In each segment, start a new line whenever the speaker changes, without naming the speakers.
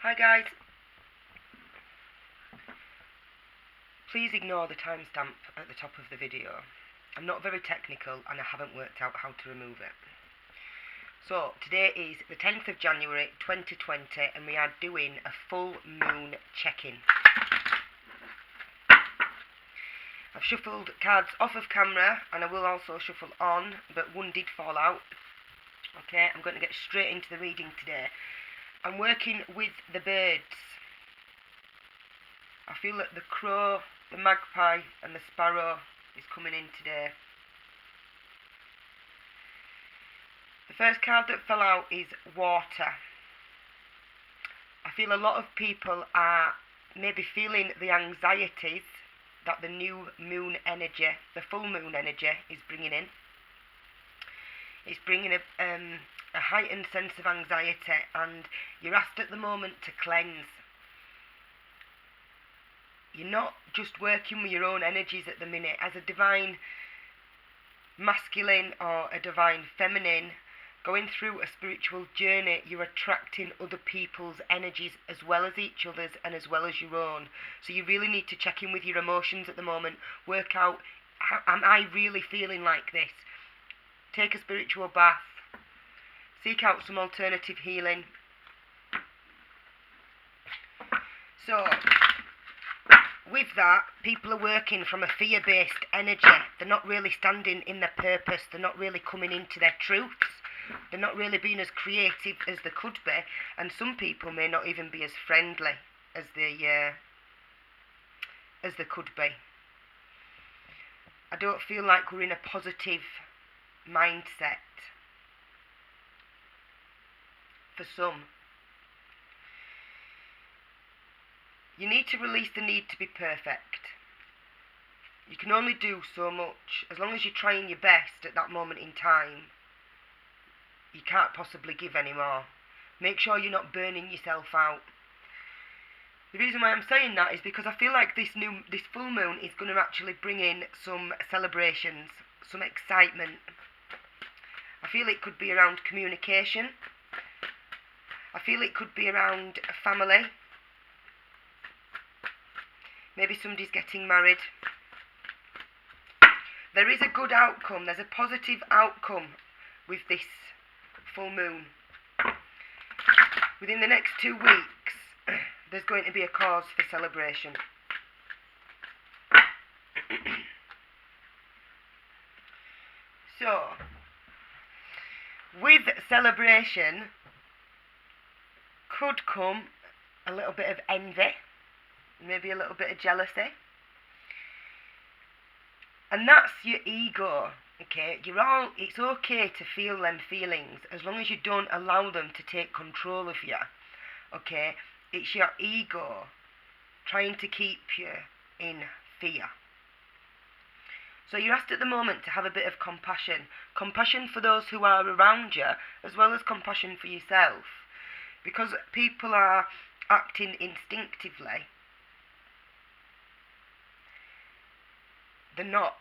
Hi guys, please ignore the timestamp at the top of the video. I'm not very technical and I haven't worked out how to remove it. So today is the 10th of January 2020 and we are doing a full moon check-in. I've shuffled cards off of camera and I will also shuffle on, but one did fall out. Okay, I'm going to get straight into the reading today. I'm working with the birds. I feel that the crow, the magpie and the sparrow is coming in today. The first card that fell out is water. I feel a lot of people are maybe feeling the anxieties that the new moon energy, the full moon energy, is bringing in. It's bringing a heightened sense of anxiety, and you're asked at the moment to cleanse. You're not just working with your own energies at the minute. As a divine masculine or a divine feminine, going through a spiritual journey, you're attracting other people's energies as well as each other's and as well as your own. So you really need to check in with your emotions at the moment. Work out, am I really feeling like this? Take a spiritual bath. Seek out some alternative healing. So, with that, people are working from a fear-based energy. They're not really standing in their purpose. They're not really coming into their truths. They're not really being as creative as they could be. And some people may not even be as friendly as they could be. I don't feel like we're in a positive mindset for some. You need to release the need to be perfect. You can only do so much. As long as you're trying your best at that moment in time, you can't possibly give any more. Make sure you're not burning yourself out. The reason why I'm saying that is because I feel like this full moon is going to actually bring in some celebrations, some excitement. I feel it could be around communication. I feel it could be around family. Maybe somebody's getting married. There is a good outcome. There's a positive outcome with this full moon. Within the next 2 weeks, there's going to be a cause for celebration. So, with celebration could come a little bit of envy, maybe a little bit of jealousy. And that's your ego, okay? It's okay to feel them feelings as long as you don't allow them to take control of you, okay? It's your ego trying to keep you in fear. So you're asked at the moment to have a bit of compassion. Compassion for those who are around you, as well as compassion for yourself. Because people are acting instinctively. They're not.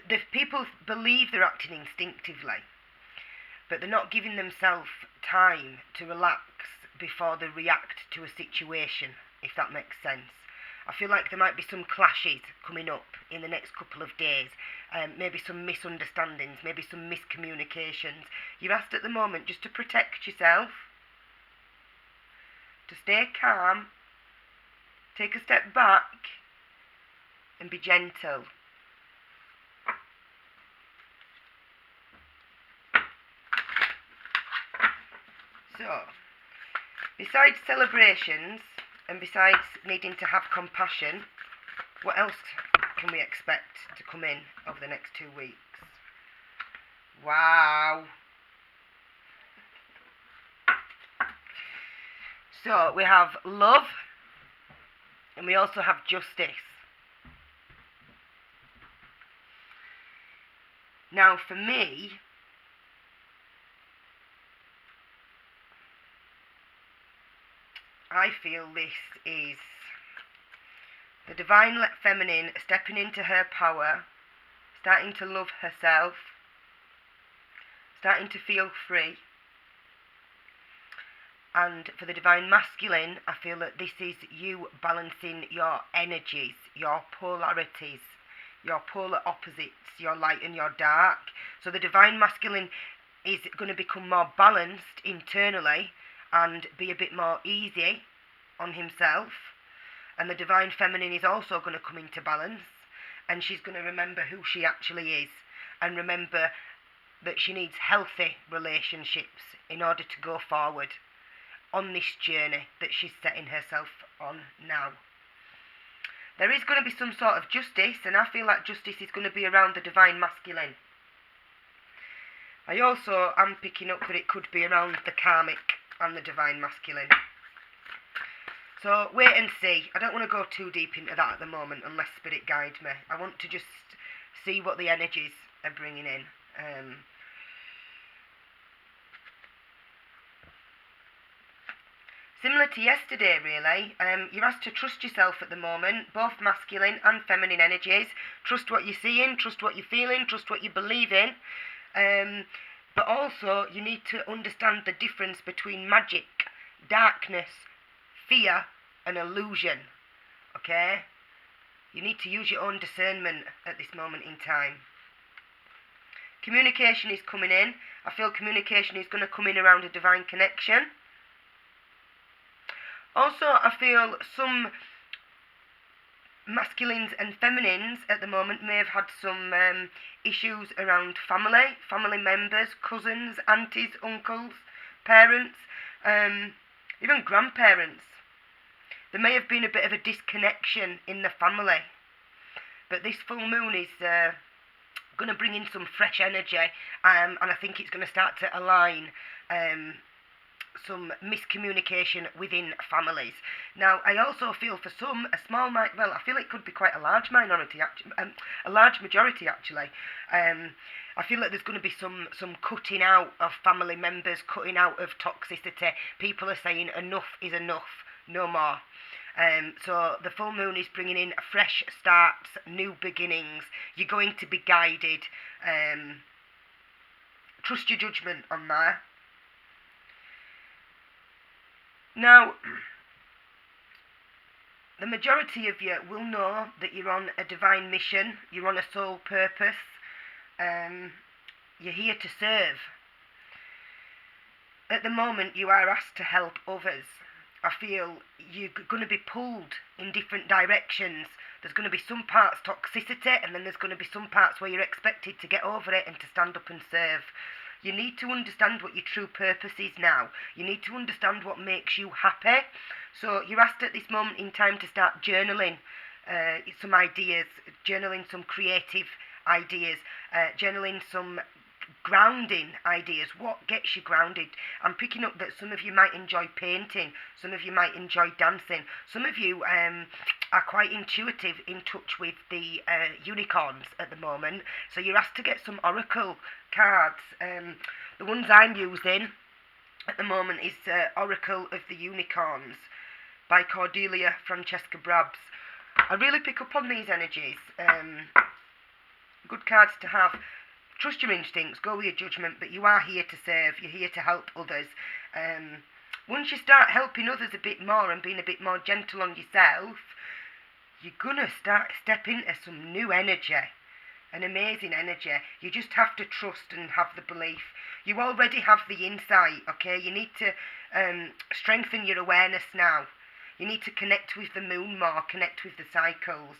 The people believe they're acting instinctively, but they're not giving themselves time to relax before they react to a situation, if that makes sense. I feel like there might be some clashes coming up in the next couple of days, maybe some misunderstandings, maybe some miscommunications. You're asked at the moment just to protect yourself, to stay calm, take a step back, and be gentle. So, besides celebrations and besides needing to have compassion, what else can we expect to come in over the next 2 weeks? Wow! So, we have love and we also have justice. Now, for me, I feel this is the divine feminine stepping into her power, starting to love herself, starting to feel free, And for the Divine Masculine, I feel that this is you balancing your energies, your polarities, your polar opposites, your light and your dark. So the Divine Masculine is going to become more balanced internally and be a bit more easy on himself. And the Divine Feminine is also going to come into balance, and she's going to remember who she actually is, and remember that she needs healthy relationships in order to go forward on this journey that she's setting herself on now. There is going to be some sort of justice, and I feel like justice is going to be around the Divine Masculine. I also am picking up that it could be around the Karmic and the Divine Masculine. So wait and see. I don't want to go too deep into that at the moment unless Spirit guides me. I want to just see what the energies are bringing in. Similar to yesterday, really. You're asked to trust yourself at the moment, both masculine and feminine energies. Trust what you're seeing, trust what you're feeling, trust what you believe in. But also, you need to understand the difference between magic, darkness, fear, and illusion. Okay? You need to use your own discernment at this moment in time. Communication is coming in. I feel communication is going to come in around a divine connection. Also, I feel some masculines and feminines at the moment may have had some issues around family members, cousins, aunties, uncles, parents, even grandparents. There may have been a bit of a disconnection in the family, but this full moon is going to bring in some fresh energy, and I think it's going to start to align some miscommunication within families. Now, I also feel for some, I feel it could be quite a large minority, a large majority actually. I feel like there's going to be some cutting out of family members, cutting out of toxicity. People are saying enough is enough, no more. So the full moon is bringing in fresh starts, new beginnings. You're going to be guided. Trust your judgment on that. Now, the majority of you will know that you're on a divine mission, you're on a soul purpose, you're here to serve. At the moment, you are asked to help others. I feel you're going to be pulled in different directions. There's going to be some parts toxicity, and then there's going to be some parts where you're expected to get over it and to stand up and serve. You need to understand what your true purpose is now. You need to understand what makes you happy. So you're asked at this moment in time to start journaling some ideas, journaling some creative ideas, journaling some grounding ideas. What gets you grounded? I'm picking up that some of you might enjoy painting, some of you might enjoy dancing, some of you are quite intuitive, in touch with the unicorns at the moment. So you're asked to get some oracle cards. The ones I'm using at the moment is Oracle of the Unicorns by Cordelia Francesca Brabs. I really pick up on these energies. Good cards to have. Trust your instincts, go with your judgment, but you are here to serve, you're here to help others. Once you start helping others a bit more and being a bit more gentle on yourself, you're going to step into some new energy, an amazing energy. You just have to trust and have the belief. You already have the insight, okay? You need to strengthen your awareness now. You need to connect with the moon more, connect with the cycles.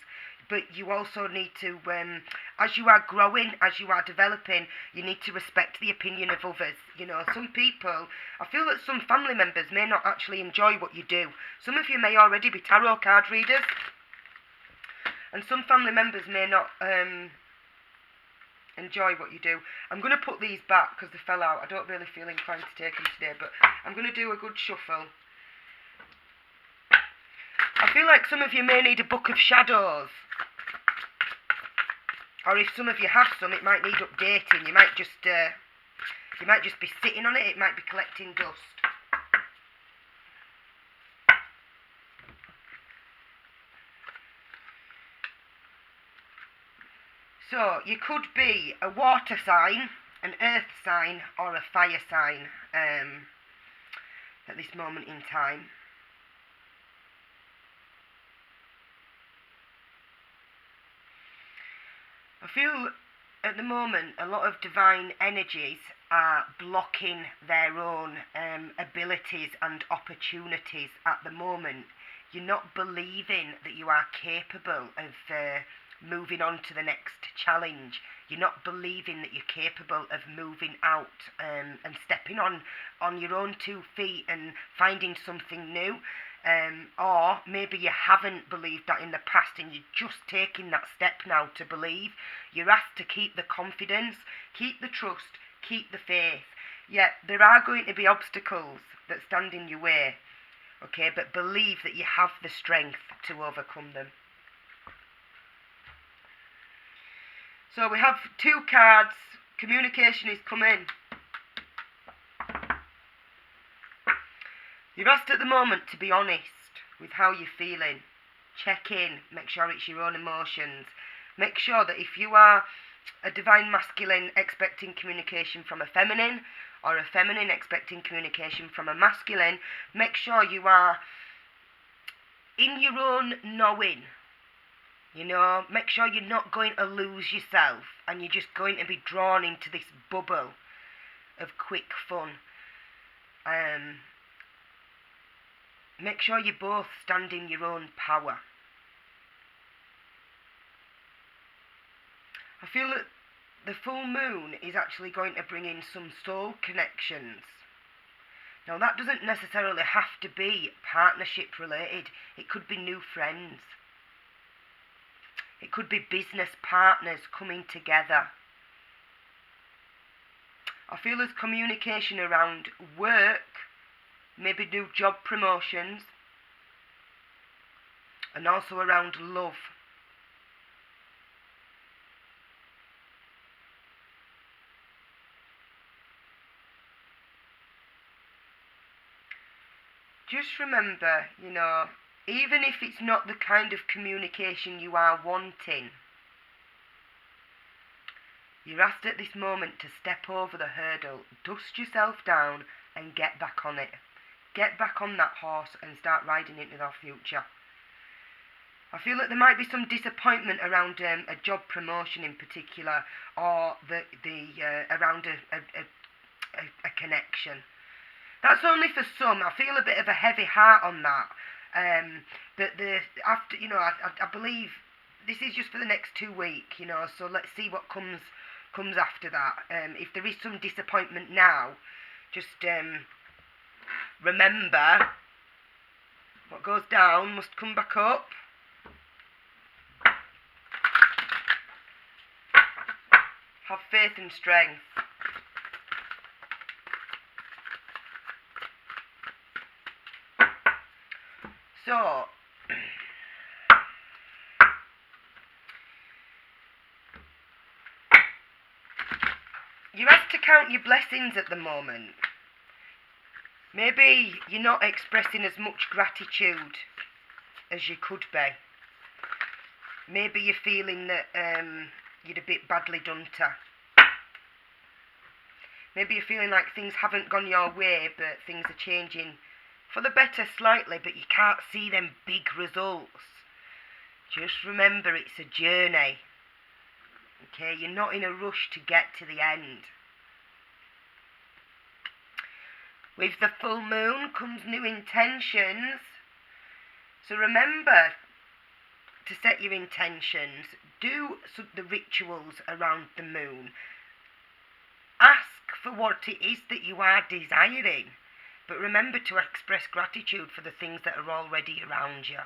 But you also need to, as you are growing, as you are developing, you need to respect the opinion of others. You know, some people, I feel that some family members may not actually enjoy what you do. Some of you may already be tarot card readers, and some family members may not enjoy what you do. I'm going to put these back because they fell out. I don't really feel inclined to take them today, but I'm going to do a good shuffle. I feel like some of you may need a book of shadows. Or if some of you have some, it might need updating. You might just be sitting on it. It might be collecting dust. So you could be a water sign, an earth sign, or a fire sign. at this moment in time. I feel at the moment a lot of divine energies are blocking their own abilities and opportunities at the moment. You're not believing that you are capable of moving on to the next challenge. You're not believing that you're capable of moving out and stepping on your own 2 feet and finding something new. Or maybe you haven't believed that in the past and you're just taking that step now to believe. You're asked to keep the confidence, keep the trust, keep the faith. Yeah, there are going to be obstacles that stand in your way, okay, but believe that you have the strength to overcome them. So we have 2 cards. Communication is coming. You're asked at the moment to be honest with how you're feeling. Check in, make sure it's your own emotions. Make sure that if you are a divine masculine expecting communication from a feminine, or a feminine expecting communication from a masculine, make sure you are in your own knowing. Make sure you're not going to lose yourself and you're just going to be drawn into this bubble of quick fun. Make sure you both stand in your own power. I feel that the full moon is actually going to bring in some soul connections. Now that doesn't necessarily have to be partnership related. It could be new friends. It could be business partners coming together. I feel there's communication around work, maybe new job promotions, and also around love. Just remember, even if it's not the kind of communication you are wanting, you're asked at this moment to step over the hurdle, dust yourself down and get back on it. Get back on that horse and start riding into the future. I feel that there might be some disappointment around a job promotion in particular, or around a connection. That's only for some. I feel a bit of a heavy heart on that. But I believe this is just for the next 2 weeks, so let's see what comes after that. If there is some disappointment now, just remember, what goes down must come back up. Have faith and strength. So, you're asked to count your blessings at the moment. Maybe you're not expressing as much gratitude as you could be. Maybe you're feeling that you're a bit badly done to. Maybe you're feeling like things haven't gone your way, but things are changing for the better slightly, but you can't see them big results. Just remember, it's a journey. Okay, you're not in a rush to get to the end. With the full moon comes new intentions. So remember to set your intentions. Do the rituals around the moon. Ask for what it is that you are desiring. But remember to express gratitude for the things that are already around you.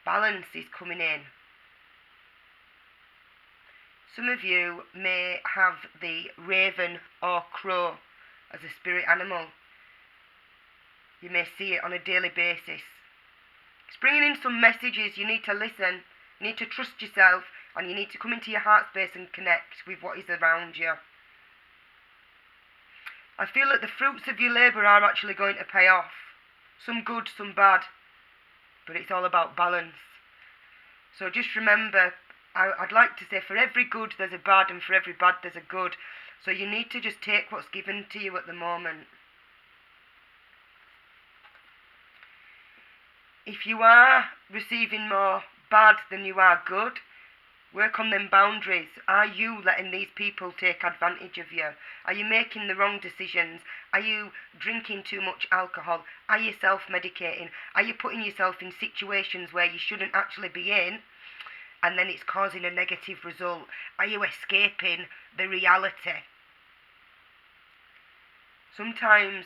Balance is coming in. Some of you may have the raven or crow as a spirit animal. You may see it on a daily basis. It's bringing in some messages. You need to listen. You need to trust yourself. And you need to come into your heart space and connect with what is around you. I feel that the fruits of your labour are actually going to pay off. Some good, some bad. But it's all about balance. So just remember, I'd like to say for every good there's a bad, and for every bad there's a good. So you need to just take what's given to you at the moment. If you are receiving more bad than you are good, work on them boundaries. Are you letting these people take advantage of you? Are you making the wrong decisions? Are you drinking too much alcohol? Are you self-medicating? Are you putting yourself in situations where you shouldn't actually be in, and then it's causing a negative result? Are you escaping the reality? Sometimes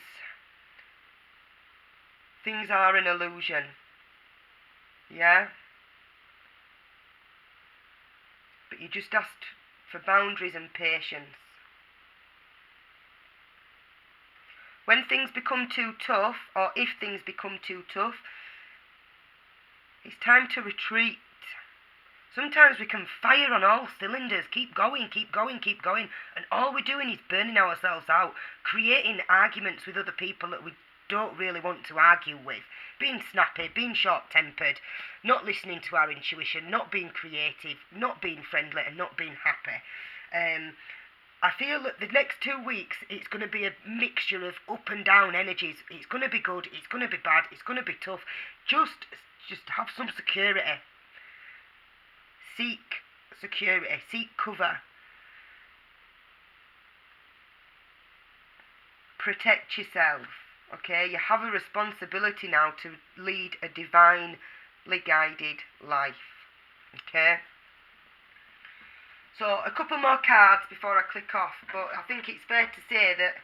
things are an illusion. Yeah? But you just asked for boundaries and patience. When things become too tough, or if things become too tough, it's time to retreat. Sometimes we can fire on all cylinders, keep going, keep going, keep going, and all we're doing is burning ourselves out, creating arguments with other people that we don't really want to argue with, being snappy, being short-tempered, not listening to our intuition, not being creative, not being friendly, and not being happy. I feel that the next 2 weeks, it's going to be a mixture of up and down energies. It's going to be good, it's going to be bad, it's going to be tough. Just have some security. Seek security, seek cover. Protect yourself, okay? You have a responsibility now to lead a divinely guided life, okay? So, a couple more cards before I click off, but I think it's fair to say that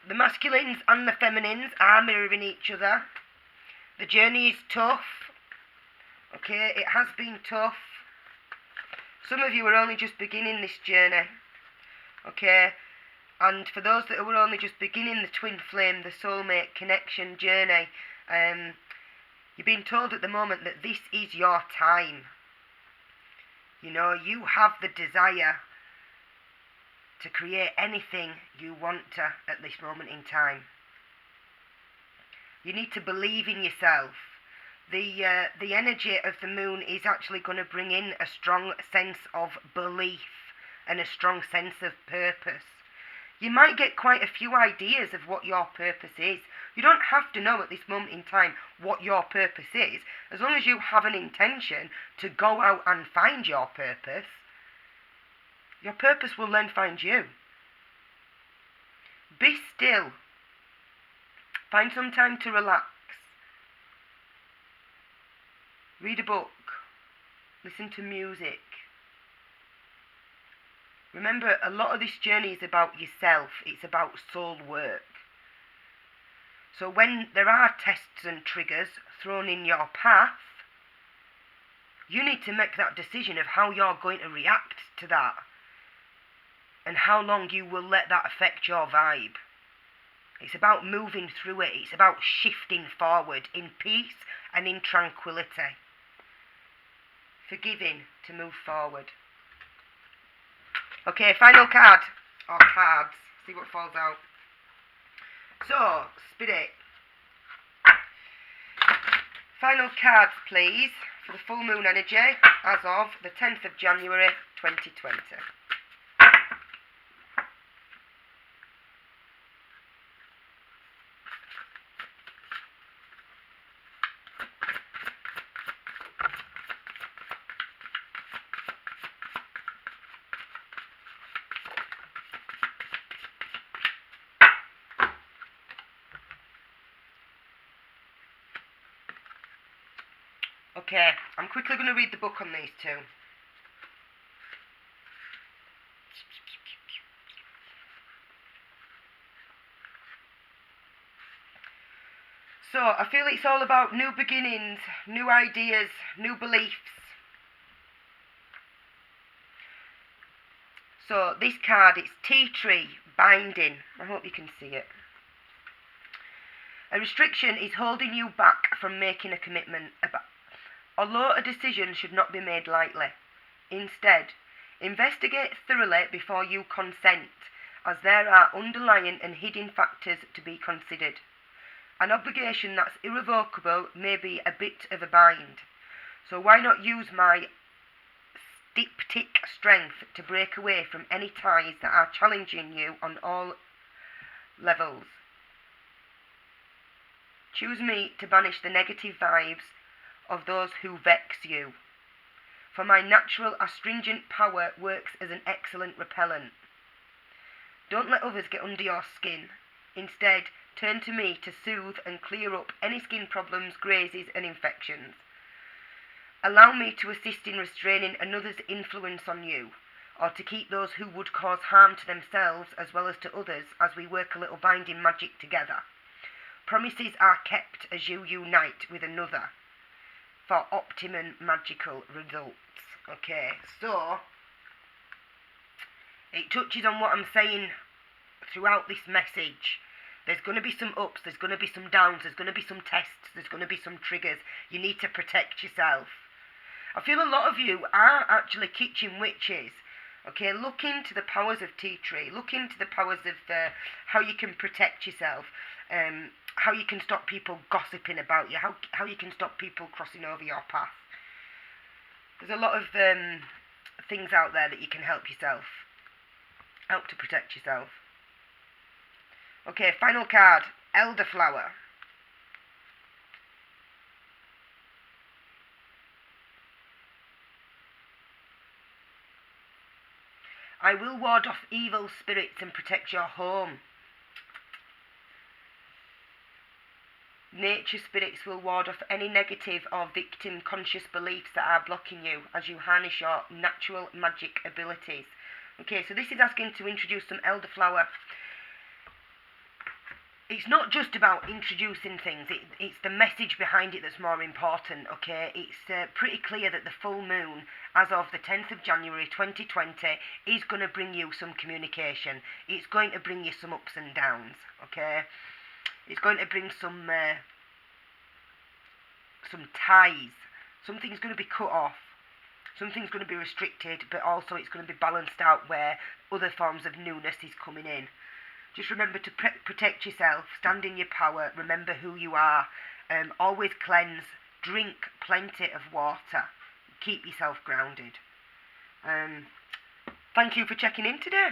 the masculines and the feminines are mirroring each other. The journey is tough. Okay, it has been tough. Some of you are only just beginning this journey. Okay, and for those that are only just beginning the twin flame, the soulmate connection journey, you're being told at the moment that this is your time. You know, you have the desire to create anything you want to at this moment in time. You need to believe in yourself. The energy of the moon is actually going to bring in a strong sense of belief and a strong sense of purpose. You might get quite a few ideas of what your purpose is. You don't have to know at this moment in time what your purpose is. As long as you have an intention to go out and find your purpose will then find you. Be still. Find some time to relax. Read a book. Listen to music. Remember, a lot of this journey is about yourself. It's about soul work. So when there are tests and triggers thrown in your path, you need to make that decision of how you're going to react to that and how long you will let that affect your vibe. It's about moving through it. It's about shifting forward in peace and in tranquility. Forgiving to move forward. Okay, final card, or cards. See what falls out. So, Spirit. Final cards, please, for the full moon energy as of the 10th of January 2020. Okay, I'm quickly going to read the book on these two. So, I feel it's all about new beginnings, new ideas, new beliefs. So, this card, it's tea tree binding. I hope you can see it. A restriction is holding you back from making a commitment. Although a decision should not be made lightly. Instead, investigate thoroughly before you consent, as there are underlying and hidden factors to be considered. An obligation that's irrevocable may be a bit of a bind. So why not use my diptych strength to break away from any ties that are challenging you on all levels. Choose me to banish the negative vibes of those who vex you. For my natural astringent power works as an excellent repellent. Don't let others get under your skin. Instead, turn to me to soothe and clear up any skin problems, grazes and infections. Allow me to assist in restraining another's influence on you, or to keep those who would cause harm to themselves as well as to others as we work a little binding magic together. Promises are kept as you unite with another for optimum magical results. Okay, so it touches on what I'm saying throughout this message. There's going to be some ups, there's going to be some downs, there's going to be some tests, there's going to be some triggers. You need to protect yourself. I feel a lot of you are actually kitchen witches. Okay, look into the powers of tea tree. Look into the powers of how you can protect yourself. How you can stop people gossiping about you. How you can stop people crossing over your path. There's a lot of things out there that you can help yourself. Help to protect yourself. Okay, final card. Elderflower. I will ward off evil spirits and protect your home. Nature spirits will ward off any negative or victim conscious beliefs that are blocking you as you harness your natural magic abilities. Okay, so this is asking to introduce some elderflower. It's not just about introducing things, it's the message behind it that's more important, okay? It's pretty clear that the full moon, as of the 10th of January 2020, is going to bring you some communication. It's going to bring you some ups and downs, okay? It's going to bring some ties. Something's going to be cut off. Something's going to be restricted, but also it's going to be balanced out where other forms of newness is coming in. Just remember to protect yourself, stand in your power, remember who you are, always cleanse, drink plenty of water, keep yourself grounded. Thank you for checking in today.